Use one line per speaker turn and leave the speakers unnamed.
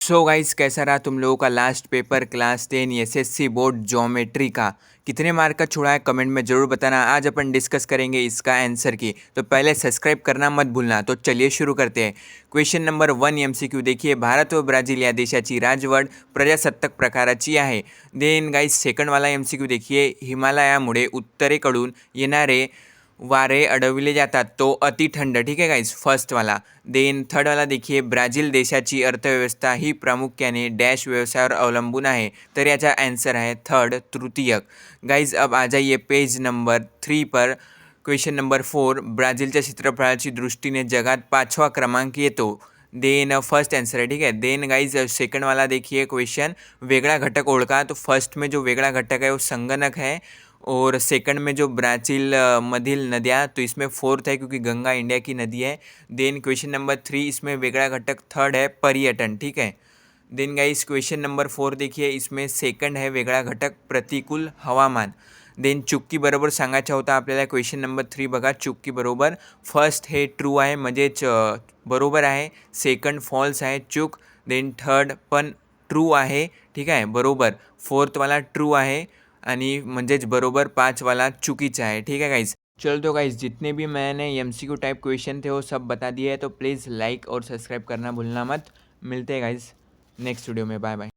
So guys, कैसा रहा तुम लोगों का last paper class 10 SSC board geometry का? कितने मार्क का छोड़ा है कमेंट में ज़रूर बताना। आज अपन डिस्कस करेंगे इसका आंसर की, तो पहले सब्सक्राइब करना मत भूलना। तो चलिए शुरू करते हैं। क्वेश्चन नंबर 1 एमसीक्यू देखिए, भारत व ब्राझील या देशाची राजवट प्रजासत्ताक प्रकाराची आहे? देन गाइस सेकंड वाला एमसीक्यू देखिए, हिमालयामुळे उत्तरेकडून येणारे वारे अडविले जातात तो अति थंड। ठीक है गाइस, फर्स्ट वाला। देन थर्ड वाला देखिए, ब्राझील देशाची अर्थव्यवस्था ही प्रामुख्याने डॅश व्यवसायावर अवलंबून आहे, तर याचा आंसर है थर्ड, तृतीयक। गाइस अब आ जाइए पेज नंबर 3 पर। क्वेश्चन नंबर 4, ब्राझीलच्या क्षेत्रफळाची दृष्टीने जगात 5वां क्रमांक येतो। देन फर्स्ट आंसर है। ठीक है। देन गाइज सेकंड वाला देखिए क्वेश्चन, वेगड़ा घटक ओळखा। तो फर्स्ट में जो वेगड़ा घटक है वो संगणक है, और सेकंड में जो ब्राज़ील मधील नदियाँ, तो इसमें फोर्थ है क्योंकि गंगा इंडिया की नदी है। देन क्वेश्चन नंबर 3, इसमें वेगड़ा घटक थर्ड है पर्यटन। ठीक है। देन गाइस क्वेश्चन नंबर 4 देखिए, इसमें सेकंड है वेगळा घटक प्रतिकूल हवामान। देन चुक्की बरोबर सांगायचा होता आपल्याला। क्वेश्चन नंबर 3 बघा, चुक्की बरोबर फर्स्ट हे ट्रू आहे म्हणजेच बरोबर आहे, सेकंड फॉल्स आहे चूक, देन थर्ड पण ट्रू आहे। ठीक आहे, बरोबर। फोर्थवाला ट्रू आहे आणि म्हणजेच बरोबर, पाँचवाला चुकीचा आहे। ठीक है गाइज। चलो तो गाइज, जितने भी मैंने एमसीक्यू टाइप क्वेश्चन थे वो सब बता दिए हैं, तो प्लीज़ लाइक और सब्सक्राइब करना भूलना मत। मिलते हैं गाइज नेक्स्ट वीडियो में। Bye bye.